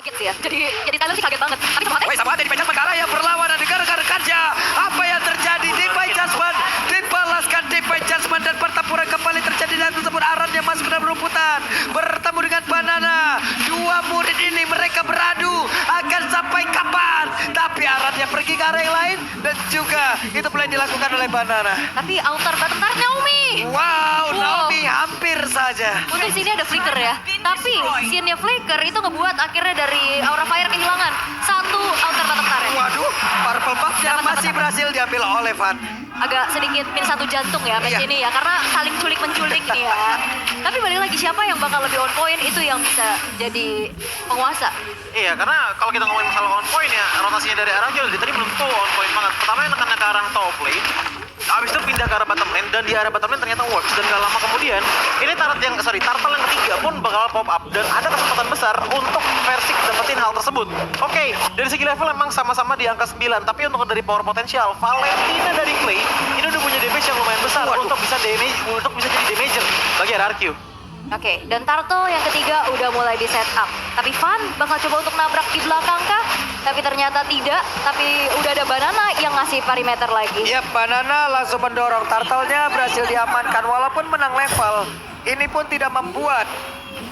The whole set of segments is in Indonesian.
Kaget sih ya. Jadi Tyler sih kaget banget. Tapi sama Woi, sama hati di Pecas Megara yang berlawan dan rekan-rekannya. Apa yang terjadi di Pecasman? Dibalaskan di Pecasman dan pertempuran kembali terjadi dan tersebut Aran yang masuk ke dalam rumputan. Bertemu dengan Banana. Dua murid ini mereka beradu akan sampai kapan. Tapi Aran yang pergi ke arah yang lain dan juga itu mulai dilakukan oleh Banana. Tapi outer bottom tarik Naomi. Wow, Naomi hampir saja. Untuk sini ada flicker ya. Tapi scene-nya flicker itu ngebuat akhirnya dari Aura Fire kehilangan satu outer bottom tarik. Waduh, purple buff-nya masih berhasil diambil oleh Van. Agak sedikit min satu jantung ya match Iya. ini ya, karena saling culik-menculik nih ya. Tapi balik lagi, siapa yang bakal lebih on point itu yang bisa jadi penguasa. Iya, karena kalau kita ngomongin masalah on point ya, rotasinya dari arah Jol tadi belum tuh on point banget. Pertama yang nekan ke arah top lane, abis itu pindah ke arah bottom lane, dan di arah bottom lane ternyata works. Dan gak lama kemudian, ini turtle yang ketiga pun bakal pop up. Dan ada kesempatan besar untuk Versik dapetin hal tersebut. Oke, dari segi level emang sama-sama di angka 9. Tapi untuk dari power potensial, Valentina dari Clay, ini udah punya damage yang lumayan besar untuk bisa jadi damager bagi RRQ. Oke, dan Turtle yang ketiga udah mulai di setup. Tapi Van bakal coba untuk nabrak di belakang kah? Tapi ternyata tidak. Tapi udah ada Banana yang ngasih perimeter lagi. Ya, Banana langsung mendorong turtle-nya berhasil diamankan walaupun menang level. Ini pun tidak membuat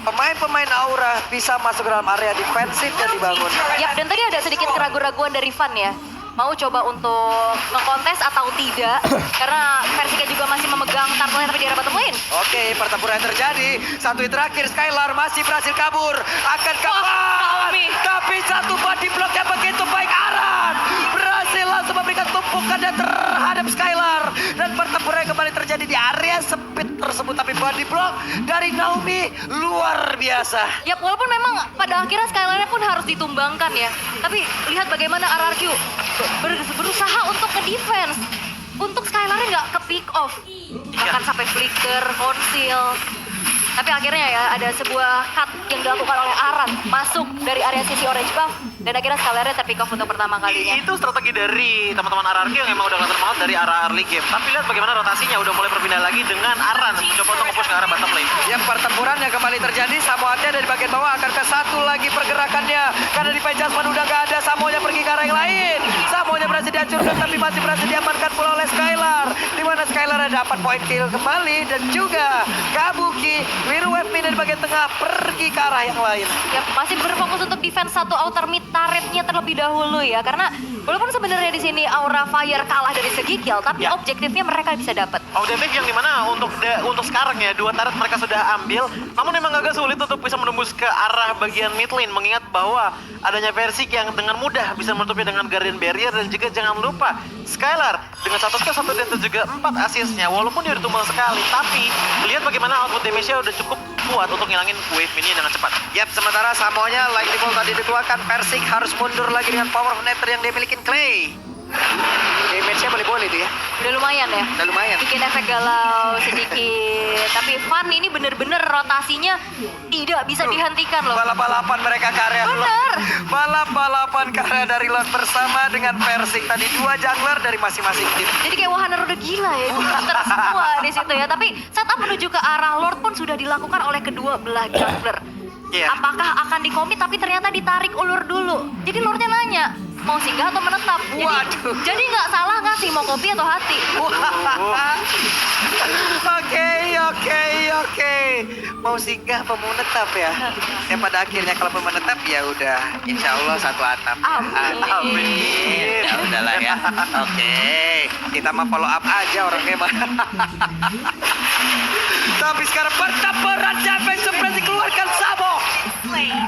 pemain-pemain Aura bisa masuk ke dalam area defensif yang dibangun. Yap, dan tadi ada sedikit keraguan-raguan dari Van ya. Mau coba untuk ngekontes atau tidak. Karena Versika juga masih memegang turtle tapi di arah bottom lane. Oke, pertempuran terjadi. Satu hit terakhir, Skylar masih berhasil kabur. Akan kapan? Naomi. Tapi satu body block yang begitu baik Aran. Berhasil langsung memberikan tumpukannya terhadap Skylar. Dan pertempuran kembali terjadi di area sempit tersebut. Tapi body block dari Naomi luar biasa. Yap, walaupun memang pada akhirnya Skylar-nya pun harus ditumbangkan ya. Tapi lihat bagaimana RRQ berusaha untuk nge-defense. Untuk Skylar-nya nggak ke pick off. Bahkan sampai flicker, conceal. Tapi akhirnya ya ada sebuah cut yang dilakukan oleh Aran. Masuk dari area sisi orange buff. Dan akhirnya Skylar-nya terpick off untuk pertama kalinya. Itu strategi dari teman-teman RRQ yang emang udah kelihatan banget dari arah early game. Tapi lihat bagaimana rotasinya udah mulai berpindah lagi dengan Aran mencoba untuk nge-push ke arah bottom lane. Yang pertempuran yang kembali terjadi, Samoanya dari bagian bawah akan ke satu lagi pergerakannya. Karena di Pejasman udah gak ada, Samoanya pergi ke arah yang lain. Samoanya berhasil dihancurkan tapi masih berhasil diamankan pula oleh Skylar. Dimana Skylar dapat point kill kembali dan juga Kabuki, Wirwebmi dari bagian tengah pergi ke arah yang lain. Yap, masih berfokus untuk defense satu outer mid turret-nya terlebih dahulu ya. Karena walaupun sebenarnya di sini Aura Fire kalah dari segi kill, tapi Ya. objektifnya mereka bisa dapat. Objektif yang dimana untuk sekarang ya, dua turret mereka sudah ambil. Namun memang agak sulit untuk bisa menembus ke arah bagian mid lane. Mengingat bahwa adanya Versik yang dengan mudah bisa menutupnya dengan Guardian Barrier. Dan juga jangan lupa Skylar dengan satu kill, satu death dan juga 4 assist-nya. Walaupun dia ditumbang sekali, tapi lihat bagaimana output damage-nya udah cukup kuat untuk ngilangin wave mini dengan cepat. Yap, sementara Samoanya Lightning Bolt tadi dikeluarkan, Persik harus mundur lagi dengan power of Nether yang dia miliki Clay. Damage-nya boleh-boleh tuh ya. Udah lumayan ya. Udah lumayan. Bikin efek galau sedikit. Tapi Van ini bener-bener rotasinya tidak bisa dihentikan loh. Balap-balapan mereka ke area Bener. Lord. Balap-balapan ke area dari Lord bersama dengan Persik. Tadi dua jungler dari masing-masing tim. Jadi kayak wahana udah gila ya, booster semua di situ ya. Tapi setup menuju ke arah Lord pun sudah dilakukan oleh kedua belah jungler. Iya. Apakah akan dikomit tapi ternyata ditarik ulur dulu. Jadi Lordnya nanya, mau singgah atau menetap? Waduh. Jadi nggak salah nggak sih mau kopi atau hati? Oke. Mau singgah apa mau menetap ya? Ya pada akhirnya kalau menetap ya udah, insya Allah satu atap. Amin. Amin. Ya udahlah ya. Oke. Kita mau follow up aja orangnya mah. Tapi sekarang pertempuran Japan Supresi keluarkan Sabo.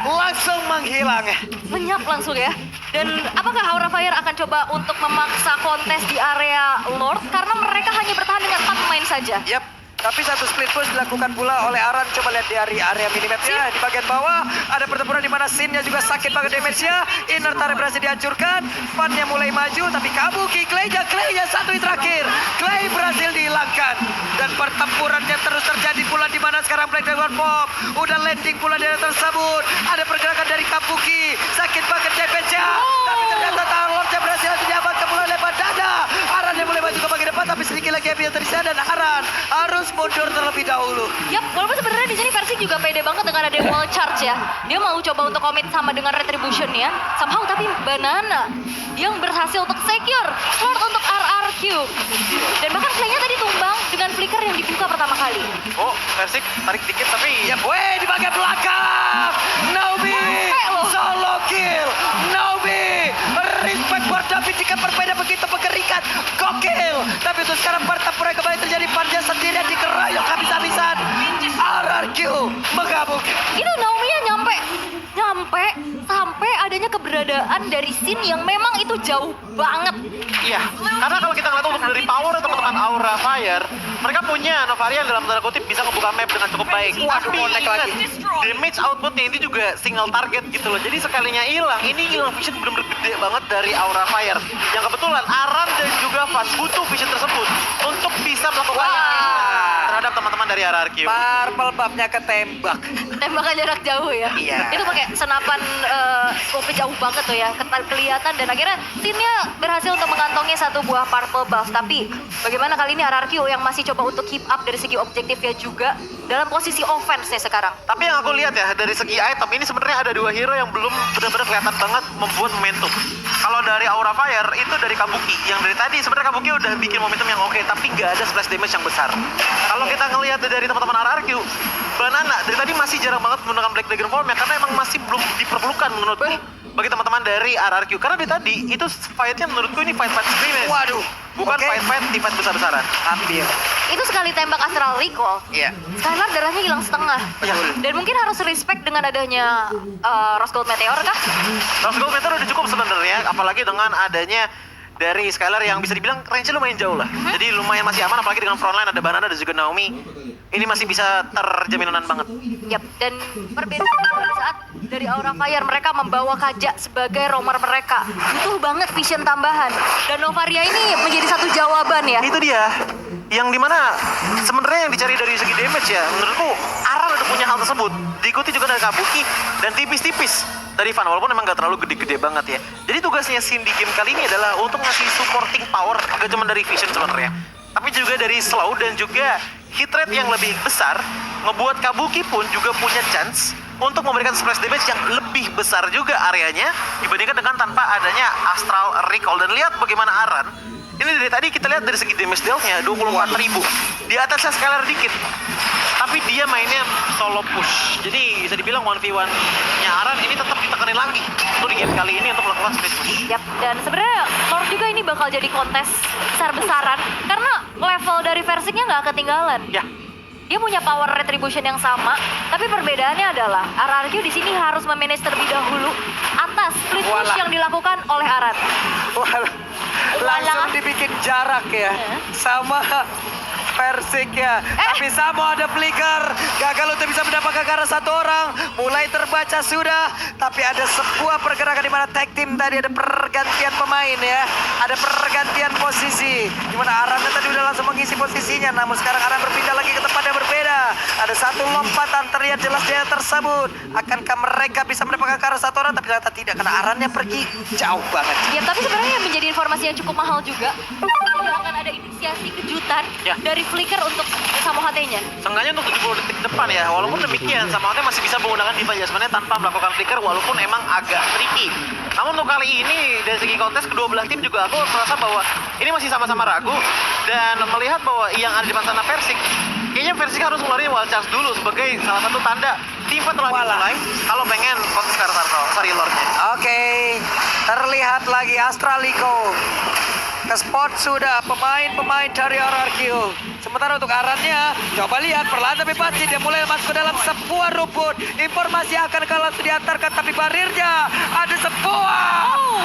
Langsung menghilang. Lenyap langsung ya. Dan apakah Aura Fire akan coba untuk memaksa kontes di area Lord? Karena mereka hanya bertahan dengan 4 pemain saja. Yap. Tapi satu split push dilakukan pula oleh Aran. Coba lihat di area minimapnya. Di bagian bawah ada pertempuran di mana Sin-nya juga sakit banget damage-nya. Inner turret berhasil dihancurkan. Fan-nya mulai maju tapi Kabuki, Clay-nya satu hit terakhir. Clay berhasil dihilangkan. Dan pertempurannya terus terjadi pula di mana sekarang Black Dragon Pop udah landing pula di area tersebut. Ada pergerakan dari Kabuki. Sakit banget damage-nya. Tapi ternyata Tarlord-nya berhasil diamankan pula oleh Bandana. Aran yang mulai maju ke bagian depan tapi sedikit lagi Abia tersiap dan Aran harus mundur terlebih dahulu. Yap, walaupun sebenarnya di sini versi juga pede banget dengan ada wall charge ya. Dia mau coba untuk komit sama dengan retribution ya. Somehow tapi Banana yang berhasil untuk secure Lord untuk RRQ. Dan bahkan playnya tadi tumbang dengan flicker yang dibuka pertama kali. Oh, Persik tarik dikit tapi Ya, weh di bagian belakang. Naomi Sampai loh. solo kill. Naomi respect buat David jika berbeda begitu mengerikan. Gokil. Tapi untuk sekarang pertempuran kembali terjadi. Panja sendirian dikeroyok habis-habisan. RRQ menggabung. Itu Naomi-nya nyampe sampai adanya keberadaan dari scene yang memang itu jauh banget. iya. Karena kalau kita ngeliat untuk dari power teman-teman Aura Fire, mereka punya Novaria yang dalam tanda kutip bisa membuka map dengan cukup baik. Waduh, Tapi connect ingat, lagi. damage outputnya ini juga single target gitu loh. Jadi sekalinya hilang, ini hilang vision bener-bener gede banget dari Aura Fire. Yang kebetulan Aran dan juga Fast butuh vision tersebut untuk bisa melakukan terhadap teman-teman dari RRQ. Purple babnya ketembak. Tembakan jarak jauh ya. Iya. Itu pakai senapan scope jauh banget tuh ya, kelihatan dan akhirnya timnya berhasil untuk mengantongi satu buah purple buff. Tapi bagaimana kali ini RRQ yang masih coba untuk keep up dari segi objektifnya juga dalam posisi offense nya sekarang. Tapi yang aku lihat ya dari segi item ini sebenarnya ada dua hero yang belum benar-benar kelihatan banget membuat momentum. Kalau dari Aura Fire itu dari Kabuki, yang dari tadi sebenarnya Kabuki udah bikin momentum yang oke, tapi nggak ada splash damage yang besar. Kalau kita ngelihat dari teman-teman RRQ, Banana dari tadi masih jarang banget menggunakan Black Dragon Form ya, karena emang masih belum diperlukan menurutku bagi teman-teman dari RRQ. Karena dari tadi itu fight-nya menurutku ini fight-fight scrimmage. Waduh. Bukan Oke. fight-fight di fight besar-besaran. Hampir. Itu sekali tembak Astral Recall, Iya. Skylar darahnya hilang setengah. Betul. Dan mungkin harus respect dengan adanya Rose Gold Meteor kah? Rose Gold Meteor udah cukup sebenarnya, apalagi dengan adanya dari Skylar yang bisa dibilang range-nya lumayan jauh lah. Jadi lumayan masih aman, apalagi dengan frontline ada Banana dan juga Naomi. Ini masih bisa terjaminan banget. Yap, dan perbedaan pada saat dari Aura Fire mereka membawa Kaja sebagai roamer mereka. Butuh banget vision tambahan. Dan Novaria ini menjadi satu jawaban ya. Itu dia, yang dimana sebenarnya yang dicari dari segi damage ya, menurutku Aran udah punya hal tersebut. Diikuti juga dari Kabuki dan tipis-tipis dari Van, walaupun emang gak terlalu gede-gede banget ya. Jadi tugasnya Sin di game kali ini adalah untuk ngasih supporting power, gak cuma dari vision sebenarnya, tapi juga dari slow dan juga hit rate yang lebih besar, ngebuat Kabuki pun juga punya chance untuk memberikan splash damage yang lebih besar juga areanya dibandingkan dengan tanpa adanya Astral Recall. Dan lihat bagaimana Aran, ini dari tadi kita lihat dari segi damage dealt-nya 24.000, di atasnya Skylar dikit, tapi dia mainnya solo push. Jadi bisa dibilang 1v1-nya Aran ini tetap ditekanin lagi untuk di game kali ini untuk melakukan split push. Yap, dan sebenarnya Lord juga ini bakal jadi kontes besar-besaran karena level dari versinya nggak ketinggalan. Ya, Dia punya power retribution yang sama, tapi perbedaannya adalah RRQ di sini harus memanage terlebih dahulu atas split push Walah. yang dilakukan oleh Aran. Langsung dibikin jarak ya. Sama Persik ya. Tapi sama ada flicker. Gagal untuk bisa mendapatkan ke arah satu orang. Mulai terbaca sudah. Tapi ada sebuah pergerakan di mana tag team tadi ada pergantian pemain ya. Ada pergantian posisi. Di mana Aran tadi udah langsung mengisi posisinya. Namun sekarang Aran berpindah lagi ke tempat yang berbeda. Ada satu lompatan terlihat jelas dia tersebut. Akankah mereka bisa mendapatkan ke arah satu orang? Tapi ternyata tidak, karena Arannya pergi jauh banget. Ya, tapi sebenarnya yang menjadi informasi yang cukup mahal juga, tidak akan ada inisiasi kejutan Ya. dari flicker untuk Samohate-nya. seenggaknya untuk 70 detik depan ya, walaupun demikian Samohate masih bisa menggunakan Diva Jasmine tanpa melakukan flicker, walaupun emang agak tricky. Namun untuk kali ini dari segi kontes kedua belah tim juga aku merasa bahwa ini masih sama-sama ragu, dan melihat bahwa yang ada di depan sana Persik, kayaknya Persik harus ngeluarin wild charge dulu sebagai salah satu tanda tim telah dimulai kalau pengen kontes ke arah Sari Lord-nya. Oke, terlihat lagi Astraliko. Ke spot sudah pemain-pemain dari RRQ. Sementara untuk Arannya, coba lihat perlahan tapi pasti dia mulai masuk ke dalam sebuah rumput. Informasi akan langsung diantarkan, tapi barirnya ada sebuah.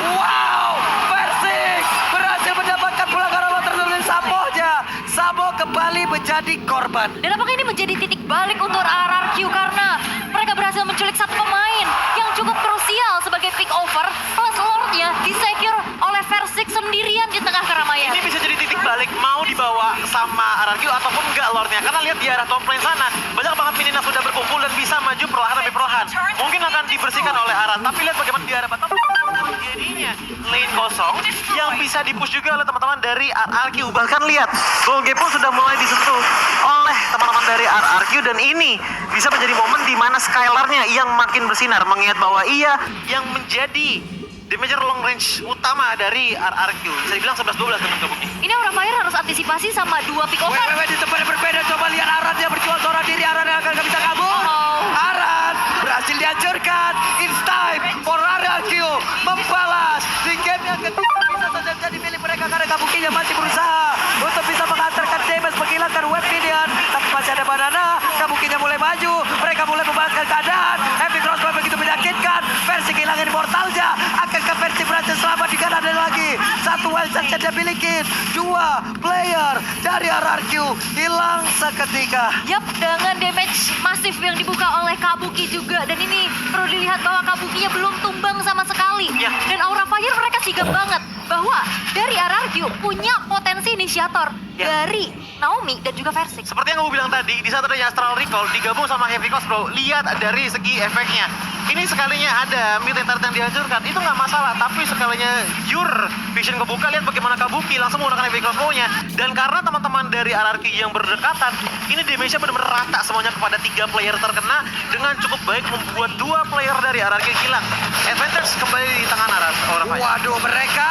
Wow, Persik berhasil mendapatkan pulang arah tertulis Samohnya. Samo kembali menjadi korban. Dan apakah ini menjadi titik balik untuk RRQ karena mereka berhasil menculik satu pemain yang cukup krusial sebagai pick over, plus Lord-nya disecure oleh Versik sendirian di tengah keramaian. Ini bisa jadi titik balik mau dibawa sama RRQ ataupun enggak Lordnya, karena lihat di arah top lane sana banyak banget minion yang sudah berkumpul dan bisa maju perlahan demi perlahan. Mungkin akan dibersihkan oleh Aran, tapi lihat bagaimana di arah bottom jadinya satu-satunya lane kosong yang bisa dipush juga oleh teman-teman dari RRQ. Bahkan lihat, goal gap pun sudah mulai disentuh oleh teman-teman dari RRQ dan ini bisa menjadi momen di mana Skylar-nya yang makin bersinar mengingat bahwa ia yang menjadi damager long range utama dari RRQ. Bisa dibilang 11-12 dengan Kabuki. Ini Aura Fire harus antisipasi sama 2 pick over. Di tempat yang berbeda, coba lihat Aran dia berjuang seorang diri, Aran yang akan bisa kabur. Oh. Aran berhasil dihancurkan. It's time for RRQ membalas di game yang ketiga. Bisa saja jadi milik mereka karena Kabukinya masih berusaha untuk bisa mengantarkan damage, menghilangkan web minion. Tapi masih ada Banana, Kabukinya mulai maju, mereka mulai membalaskan keadaan. Heavy crossbow begitu menyakitkan. Versi kehilangan immortalnya, akankah Versi berhasil selamat di kanan ada lagi. Satu wild shot saja milikin. 2 player dari RRQ hilang seketika. Yap, dengan damage masif yang dibuka oleh Kabuki juga. Dan ini perlu dilihat bahwa Kabukinya belum tumbang sama sekali. Ya. Dan Aura Fire mereka sigap banget bahwa dari RRQ punya potensi inisiator Ya. dari Naomi dan juga Versik. Seperti yang gue bilang tadi, di saat adanya Astral Recall digabung sama Heavy Crossbow, lihat dari segi efeknya. Ini sekalinya ada Mutant Turret yang dihancurkan, itu nggak masalah. Tapi sekalinya Your Vision kebuka, lihat bagaimana Kabuki langsung menggunakan Heavy Crossbow-nya. Dan karena teman-teman dari RRQ yang berdekatan, ini damage-nya benar-benar rata semuanya kepada 3 player terkena dengan cukup baik membuat 2 player dari RRQ hilang. Advantage kembali di tangan Aura Fire. Waduh, mereka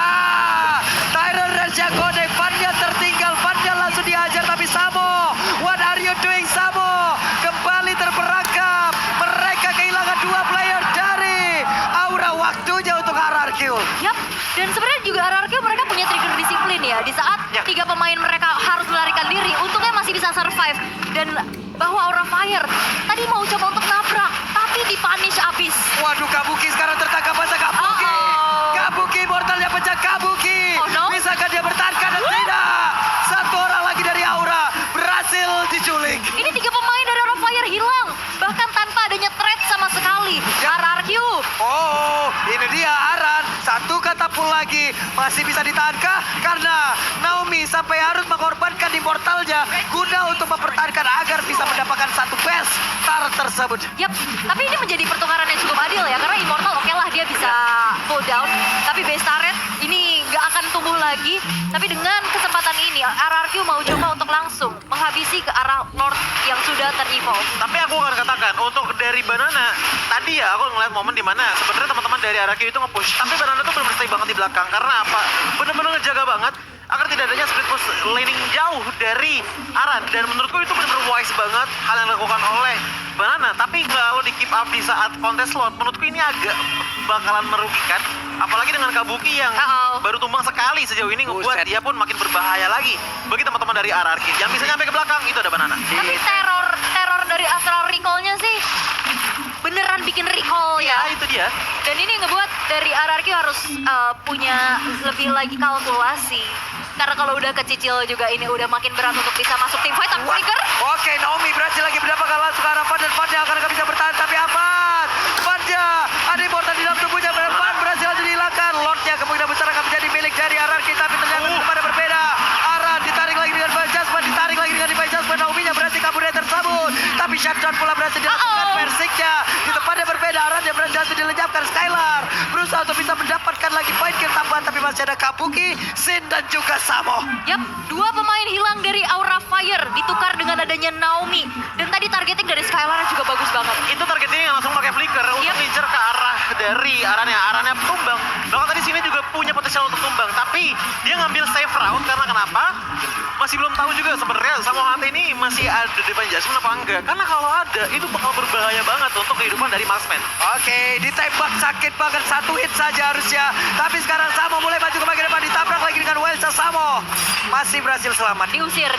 Tyron dan Jagode, Vanya tertinggal, Vanya langsung dihajar tapi Samo, what are you doing Samo? Kembali terperangkap, mereka kehilangan 2 player dari Aura, waktunya untuk RRQ. Yap, dan sebenarnya juga RRQ mereka punya trigger disiplin ya. Di saat Ya. 3 pemain mereka harus melarikan diri, untungnya masih bisa survive. Dan bahwa Aura Fire tadi mau coba untuk nabrak, tapi dipunish abis. Waduh, Kabuki sekarang tertangkap basah. Kabuki, Uh-oh. Kabuki mortalnya pecah. Kabuki, Oh, no. bisakah dia bertahankan? Dan tidak, 1 orang lagi dari Aura berhasil diculik. Ini 3 pemain dari Aura Fire hilang, bahkan tanpa adanya threat sama sekali. Ya. RRQ. Oh, ini dia Aran. 1 katapult lagi. Masih bisa ditahankah? Karena Naomi sampai harus mengorbankan immortalnya guna untuk mempertahankan agar bisa mendapatkan 1 best star tersebut. Yap, tapi ini menjadi pertukaran yang cukup adil ya, karena Immortal oke lah dia bisa full down, tapi base turret ini nggak akan tumbuh lagi. Tapi dengan kesempatan ini, RRQ mau coba untuk langsung menghabisi ke arah Lord yang sudah ter-evolve. Tapi aku akan katakan untuk dari Banana tadi ya aku ngeliat momen di mana sebenarnya teman-teman dari RRQ itu nge-push, tapi Banana tuh benar-benar stay banget di belakang. Karena apa? Benar-benar ngejaga banget agar tidak adanya split push laning jauh dari Aran. Dan menurutku itu benar-benar wise banget hal yang dilakukan oleh Banana. Tapi kalau di keep up di saat kontes slot, menurutku ini agak bakalan merugikan. Apalagi dengan Kabuki yang Uh-oh. baru tumbang sekali sejauh ini ngebuat Buset. dia pun makin berbahaya lagi. Bagi teman-teman dari RRQ yang bisa nyampe ke belakang itu ada Banana. Tapi teror dari Astral Recall-nya sih beneran bikin recall Ya ya. itu dia. Dan ini ngebuat dari RRQ harus punya lebih lagi kalkulasi. Karena kalau udah kecicil juga ini udah makin berat untuk bisa masuk tim fight. Tapi Flicker, Oke, Naomi berhasil lagi mendapatkan langsung ke arah Van, dan Vanya akan bisa bertahan, tapi aman. Vanya, ada immortal di dalam tubuhnya, dan Van berhasil aja dihilangkan. Lordnya kemungkinan besar akan menjadi milik dari RRQ, tapi ternyata pada berbeda. Aran ditarik lagi dengan Van Jasmine, ditarik lagi dengan Van Jasmine. Naominya berhasil kabur dari tersebut, tapi shutdown pula berhasil dilakukan Versiknya. Di tempatnya berbeda, Aran yang berhasil dilenyapkan. Skylar berusaha untuk bisa mendapatkan lagi poin kill tambahan, tapi masih ada Kabuki, Sin, dan juga Samo. yap, 2 pemain hilang dari Aura Fire ditukar dengan adanya Naomi. Dan tadi targeting dari Skylar juga bagus banget. Itu targetnya yang langsung pakai flicker untuk Yep. ngincer ke arah dari Arannya tumbang. Bahkan tadi sini juga punya potensial untuk tumbang, tapi dia ngambil safe route karena kenapa? Masih belum tahu juga sebenarnya Samo HT ini masih ada di depan Jasmine apa enggak. Karena kalau ada itu bakal berbahaya banget untuk kehidupan dari marksman. Oke, ditembak sakit banget, 1 hit saja harusnya. Tapi sekarang Samo mulai maju ke bagian depan, ditabrak lagi dengan Welsa. Samo masih berhasil selamat. Diusir.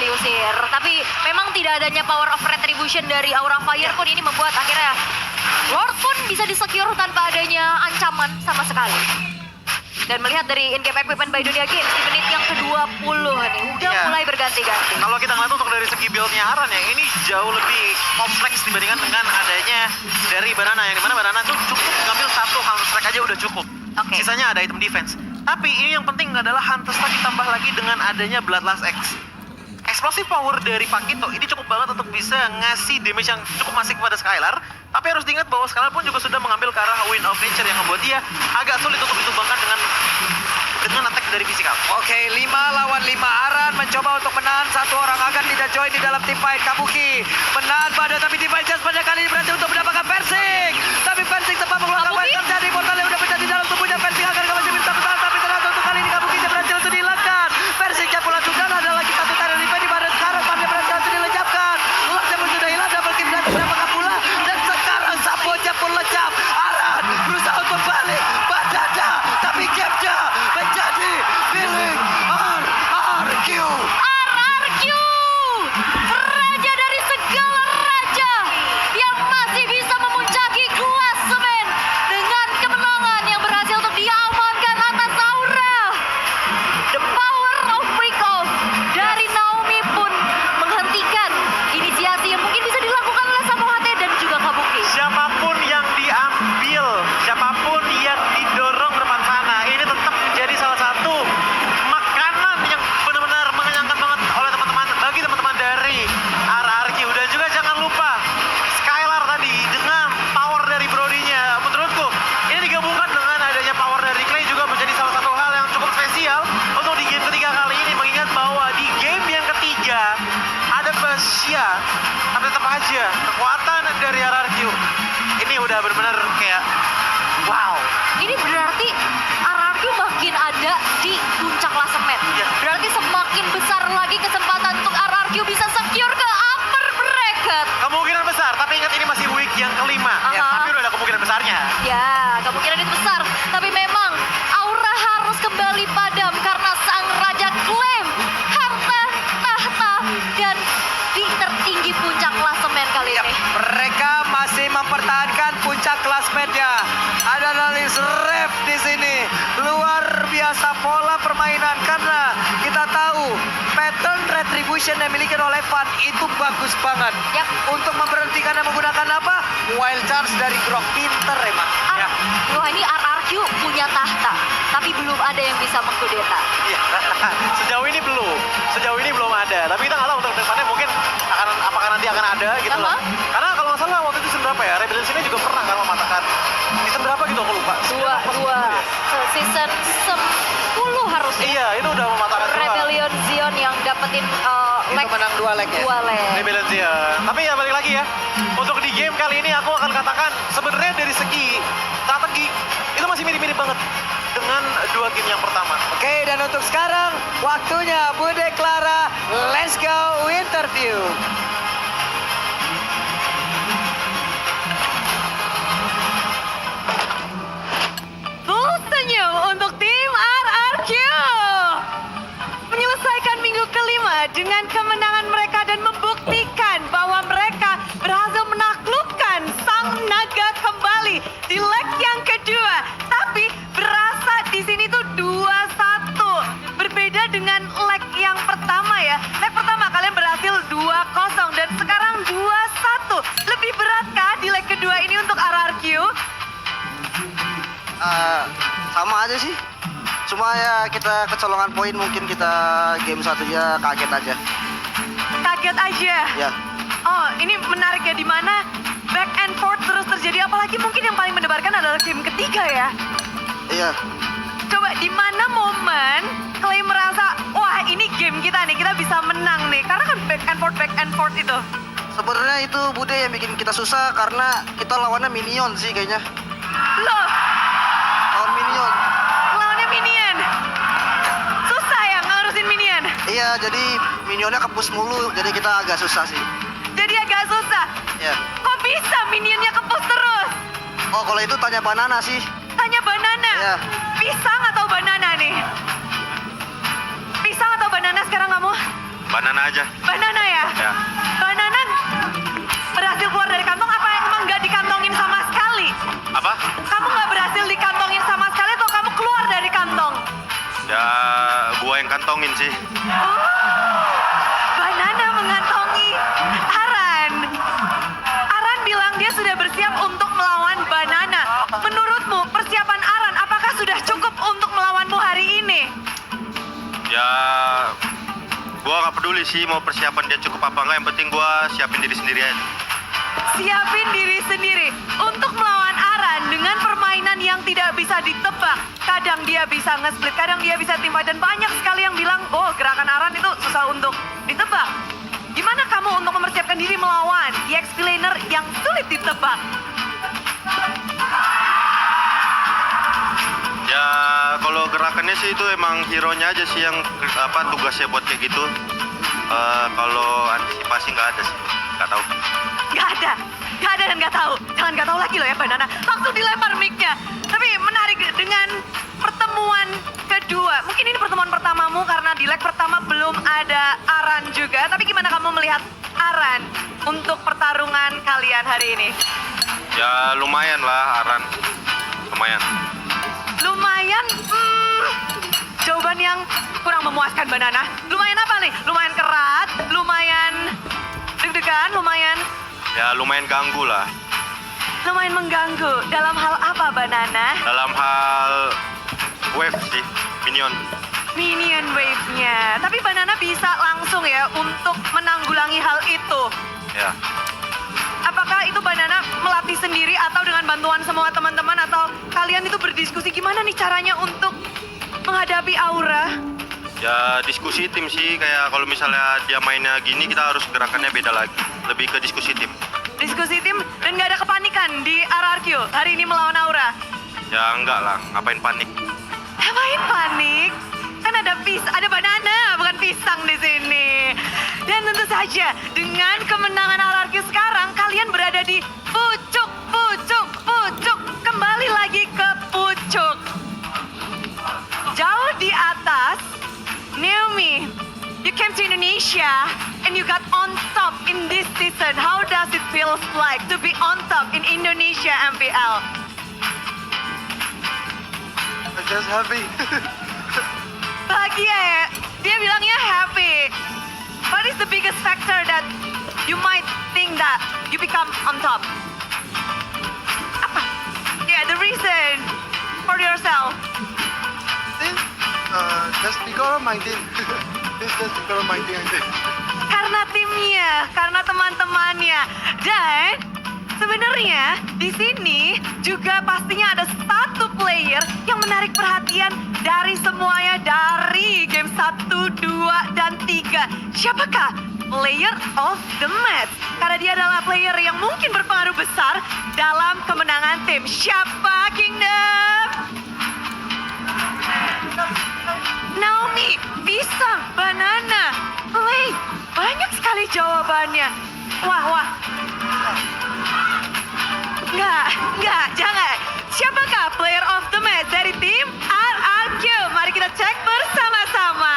Tapi memang tidak adanya power of retribution dari Aura Fire pun ini membuat akhirnya Lord pun bisa disecure tanpa adanya ancaman sama sekali. Dan melihat dari in-game equipment by Dunia Games di menit yang ke-20 nih, udah Iya. mulai berganti-ganti. Kalau kita ngeliat untuk dari segi build-nya Aran ya, ini jauh lebih kompleks dibandingkan dengan adanya dari Banana. Yang dimana Banana tuh cukup ngambil 1 Hunter Strike aja udah cukup. Oke. Sisanya ada item defense. Tapi ini yang penting adalah Hunter Strike ditambah lagi dengan adanya Bloodlust X. Explosive power dari Pakito ini cukup banget untuk bisa ngasih damage yang cukup masif kepada Skylar. Tapi harus diingat bahwa sekarang pun juga sudah mengambil ke arah Wind of Nature yang membuat dia agak sulit untuk ditumbangkan dengan attack dari fisikal. Oke, 5 lawan 5. Aran mencoba untuk menahan satu orang agar tidak join di dalam tim fight. Kabuki menahan pada, tapi tim fight just pada kali ini berhasil untuk mendapatkan Persing. Tapi Persing sempat mengeluarkan Kabuki? poin terjadi. Portalnya udah pecah di dalam tubuhnya Persing agar masih bisa bertahan. Tapi ternyata untuk kali ini Kabuki berhasil untuk dihilangkan. Persingnya pula sudah ada lagi satu tarian di mana sekarang Pandai berhasil untuk dilecapkan. Locknya pun sudah hilang, double kill dan mendapatkan pula. Dan sekarang Saponya pun lecap. Aran berusaha untuk balik. Badada, tapi gamenya menjadi milik RRQ. RRQ, raja dari segala raja yang masih bisa memuncaki klasemen dengan kemenangan yang berhasil untuk diamankan atas Aura. The power of freak off dari Naomi pun menghentikan inisiasi yang mungkin bisa dilakukan oleh Samohate dan juga Kabuki. Siapapun yang diambil, siapapun yang didorong ke depan sana, ini tetap menjadi salah satu makanan yang benar-benar mengenyangkan banget oleh teman-teman, bagi teman-teman dari RRQ. Dan juga jangan lupa Skylar tadi dengan power dari Brody-nya, menurutku ini digabungkan dengan adanya power dari Clay juga menjadi salah satu hal yang cukup spesial untuk di game ketiga kali ini, mengingat bahwa di game yang ketiga ada Basia, tapi tetap aja kekuatan dari RRQ ini udah benar-benar kayak wow. Ini berarti RRQ makin ada di puncak klasemen. Iya. Berarti semakin besar lagi kesempatan untuk RRQ bisa secure ke upper bracket. Kemungkinan besar, tapi ingat ini masih week yang kelima. Ya, Aha. tapi udah ada kemungkinan besarnya. Ya, kemungkinan itu besar. Tapi memang Aura harus kembali padam karena sang raja klaim harta, tahta, dan di tertinggi puncak klasemen kali Ya, ini. mereka masih mempertahankan puncak klasmennya. Ada analis ref di sini. Luar biasa pola permainan karena kita tahu pattern retribution yang dimiliki oleh Van itu bagus banget. Yap. Untuk memberhentikan dan menggunakan apa? Wild charge dari Grok. Pinter emang. Ya. Wah, ini RRQ punya tahta, tapi belum ada yang bisa mengkudeta. Iya. Sejauh ini belum ada. Tapi kita nggak tahu untuk depannya mungkin apakah nanti akan ada gitu loh. Aha. Karena kalau nggak salah waktu itu season berapa ya? Rebellion ini juga pernah kan mematahkan. Season berapa gitu aku lupa. Dua. Season 10 harusnya. Iya, itu udah mematahkan dua. Rebellion Zion yang dapetin Itu menang 2 leg ya. 2 leg. Rebellion ya. Tapi ya balik lagi ya. Untuk di game kali ini aku akan katakan sebenarnya dari segi strategi itu masih mirip-mirip banget dengan 2 game yang pertama. Oke, dan untuk sekarang waktunya Bude Clara. Let's go interview. Full senyum untuk tim RRQ. Menyelesaikan minggu kelima dengan kemenangan mereka dan membuktikan bahwa mereka berhasil menaklukkan Sang Naga kembali di leg yang kedua. Tapi berasa di sini tuh 2-1. Berbeda dengan leg yang pertama ya. Leg pertama kalian berhasil 2-0 dan sekarang 2-1. Lebih beratkah di leg kedua ini untuk RRQ? Sama aja sih. Cuma ya kita kecolongan poin, mungkin kita game satunya kaget aja. Kaget aja. Ya. Oh, ini menarik ya, di mana back and forth terus terjadi. Apalagi mungkin yang paling mendebarkan adalah game ketiga ya. Iya. Coba di mana momen Clay merasa, wah ini game kita nih, kita bisa menang nih. Karena kan back and forth itu. Sebenarnya itu Bude yang bikin kita susah karena kita lawannya minion sih kayaknya. Loh, Lawan minion. lawannya minion. Susah ya ngurusin minion. Iya, jadi minionnya kepus mulu, jadi kita agak susah sih. Jadi agak susah. Ya. Kok bisa minionnya kepus terus? Oh, kalau itu tanya Banana sih. Tanya banana. Iya. Pisang atau banana nih? Pisang atau banana sekarang kamu? Banana aja. Banana ya? Ya. Banana berhasil keluar dari kantong apa emang nggak dikantongin sama sekali? Apa? Kamu nggak berhasil dikantongin sama sekali atau kamu keluar dari kantong? Ya, gua yang kantongin sih. Banana mengantongi Aran. Aran bilang dia sudah bersiap untuk melawan Banana. Menurutmu persiapan Aran apakah sudah cukup untuk melawanmu hari ini? Ya, gua nggak peduli sih mau persiapan dia cukup apa enggak, yang penting gua siapin diri sendiri aja. siapin diri sendiri untuk melawan Aran dengan permainan yang tidak bisa ditebak. Kadang dia bisa nge-split, kadang dia bisa timpa, dan banyak sekali yang bilang, oh gerakan Aran itu susah untuk ditebak. Gimana kamu untuk mempersiapkan diri melawan EXP laner yang sulit ditebak? Ya kalau gerakannya sih itu emang hero-nya aja sih yang tugasnya buat kayak gitu. Kalau antisipasi nggak ada sih, nggak tahu. Gak ada dan gak tahu. Jangan gak tahu lagi loh ya Banana. Langsung dilempar mic-nya. Tapi menarik dengan pertemuan kedua. Mungkin ini pertemuan pertamamu karena di leg pertama belum ada Aran juga. Tapi gimana kamu melihat Aran untuk pertarungan kalian hari ini? Ya lumayan lah Aran, lumayan. Lumayan, jawaban yang kurang memuaskan Banana. Lumayan apa nih? Lumayan kerat, lumayan deg-degan, lumayan... Ya lumayan ganggu lah. Lumayan mengganggu. Dalam hal apa Banana? Dalam hal wave sih, minion. Minion wave-nya. Tapi Banana bisa langsung ya untuk menanggulangi hal itu. Ya. Apakah itu Banana melatih sendiri atau dengan bantuan semua teman-teman, atau kalian itu berdiskusi gimana nih caranya untuk menghadapi Aura? Ya diskusi tim sih, kayak kalau misalnya dia mainnya gini kita harus gerakannya beda lagi. Lebih ke diskusi tim. Diskusi tim dan gak ada kepanikan di RRQ hari ini melawan Aura? Ya enggak lah, ngapain panik. Ngapain panik? Kan ada banana, bukan pisang di sini. Dan tentu saja dengan kemenangan RRQ sekarang kalian berada di pucuk. Kembali lagi ke pucuk. Jauh di atas, Naomi, you came to Indonesia and you got on top in this season. How does it feel like to be on top in Indonesia MPL? I'm just happy. Bahagia ya? Dia bilangnya happy. What is the biggest factor that you might think that you become on top? Apa? Yeah, the reason for yourself. Just because of my team. It's just because of my team, I think. Karena timnya, karena teman-temannya. Dan sebenarnya di sini juga pastinya ada satu player yang menarik perhatian dari semuanya dari game 1, 2, dan 3. Siapakah player of the match? Karena dia adalah player yang mungkin berpengaruh besar dalam kemenangan tim. Siapa Kingdom? Naomi, pisang, banana, play. Banyak sekali jawabannya. Wah. Enggak, jangan. Siapakah player of the match dari tim RRQ? Mari kita cek bersama-sama.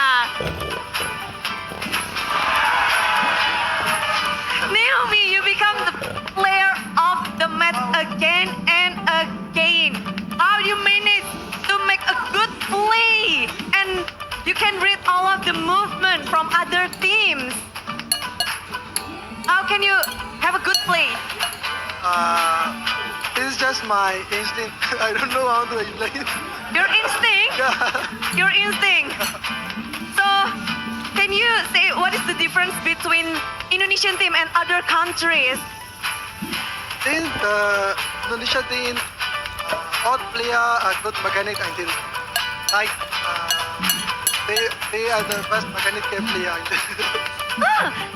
Naomi, you become the player of the match again and again. How you manage to make a good play and you can read all of the movement from other teams. How can you have a good play? It's just my instinct. I don't know how to explain it. Your instinct? Your instinct. So, can you say what is the difference between Indonesian team and other countries? Think the Indonesia team all player are good mechanic, I think. Like they are the best mechanic game player, I think.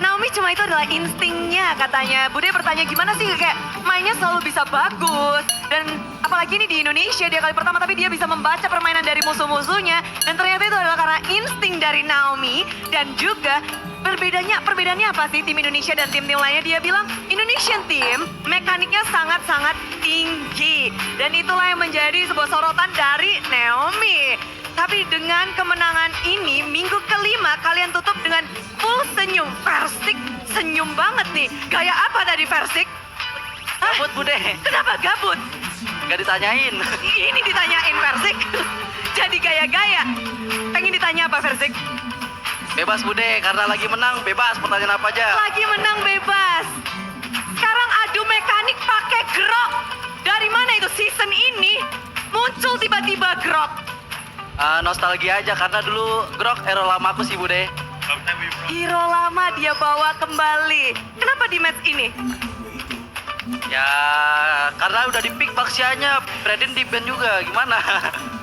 Naomi cuma itu adalah instingnya katanya. Bude bertanya gimana sih kayak mainnya selalu bisa bagus. Dan apalagi ini di Indonesia dia kali pertama, tapi dia bisa membaca permainan dari musuh-musuhnya. Dan ternyata itu adalah karena insting dari Naomi. Dan juga perbedaannya apa sih tim Indonesia dan tim-tim lainnya? Dia bilang Indonesian team mekaniknya sangat-sangat tinggi. Dan itulah yang menjadi sebuah sorotan dari Naomi. Tapi dengan kemenangan ini, minggu kelima kalian tutup dengan full senyum. Persik senyum banget nih. Gaya apa tadi Persik? Gabut Bude, Kenapa gabut? nggak ditanyain. Ini ditanyain Persik. Jadi gaya-gaya. Pengen ditanya apa Persik? Bebas Bude, karena lagi menang bebas pertanyaan apa aja. Lagi menang bebas. Sekarang adu mekanik pakai grok. Dari mana itu season ini muncul tiba-tiba grok? Nostalgia aja karena dulu Grok hero lamaku sih Bude. Hero lama dia bawa kembali. Kenapa di match ini? Ya karena udah di pick Baxianya, Brandon di ban juga, gimana?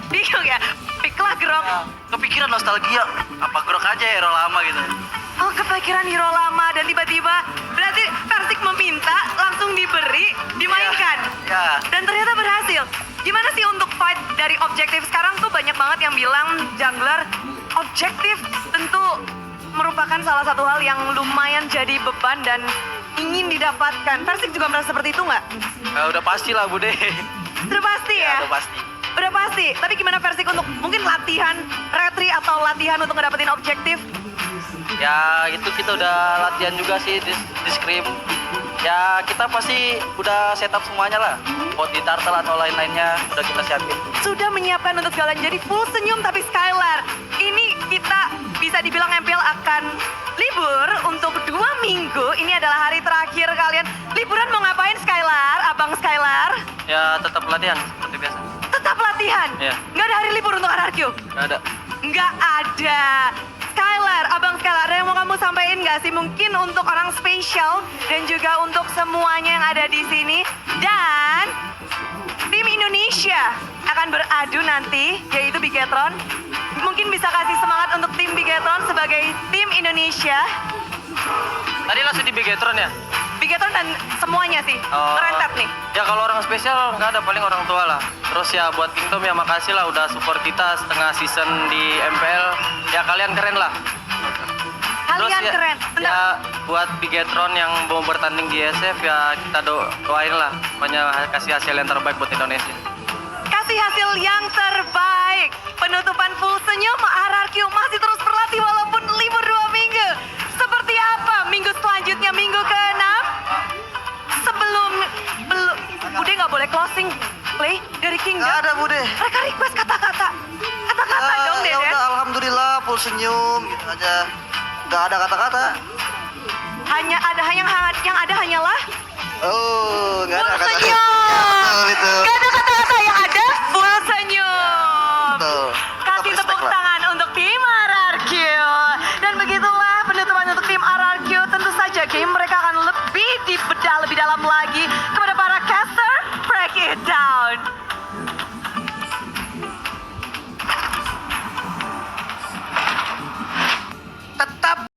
Bingung ya? Pick lah Grok. Kepikiran nostalgia, apa Grok aja hero lama gitu. Oh, kepikiran hero lama dan tiba-tiba berarti Persik meminta, langsung diberi, dimainkan. Ya. Dan ternyata berhasil. Gimana sih untuk fight dari objektif? Sekarang tuh banyak banget yang bilang jungler objektif tentu merupakan salah satu hal yang lumayan jadi beban dan ingin didapatkan. Persik juga merasa seperti itu nggak? Udah pasti lah Bude. Udah pasti ya? Udah pasti. Udah pasti. Tapi gimana Persik untuk mungkin latihan retri atau latihan untuk ngedapetin objektif? Ya itu kita udah latihan juga sih di scrim. Ya kita pasti udah setup semuanya lah. Buat di turtle atau lain-lainnya udah kita siapin. Sudah menyiapkan untuk segala jadi full senyum tapi Skylar. Ini kita bisa dibilang MPL akan libur untuk 2 minggu. Ini adalah hari terakhir kalian. Liburan mau ngapain Skylar? Abang Skylar? Ya tetap latihan seperti biasa. Tetap latihan? Iya. Nggak ada hari libur untuk RRQ? Nggak ada. Nggak ada. Skylar, Abang Skylar, ada yang mau kamu sampaikan nggak sih? Mungkin untuk orang spesial dan juga untuk semuanya yang ada di sini. Dan tim Indonesia akan beradu nanti, yaitu Bigetron. Mungkin bisa kasih semangat untuk tim Bigetron sebagai tim Indonesia. Tadi langsung di Bigetron ya? Bigetron dan semuanya sih, Oh. rentet nih. Ya kalau orang spesial nggak ada, paling orang tua lah. Terus ya buat Kingdom ya makasih lah udah support kita setengah season di MPL. Ya kalian keren lah. Terus Kalian ya, keren. Ya buat Bigetron yang mau bertanding di SF ya kita doain lah. Pokoknya kasih hasil yang terbaik buat Indonesia. Kasih hasil yang terbaik. Penutupan full senyum, RRQ masih terus berlatih walaupun libur 2 minggu. Seperti apa minggu selanjutnya, minggu ke-6? Sebelum, Bude nggak boleh closing play dari Kingdom. Nggak ada Bude. Mereka request kata-kata. Kata-kata dong, Ya Deden. udah alhamdulillah full senyum gitu aja. Nggak ada kata-kata. Yang ada hanyalah Oh, nggak ada full kata-kata. senyum. Betul itu. Gak ada kata-kata, yang ada full senyum. Betul. Kasih Tetap tepuk respect lah. tangan untuk tim RRQ. Dan begitulah penutupan untuk tim RRQ. Tentu saja game mereka akan lebih dibedah lebih dalam lagi kepada para caster. Break it down.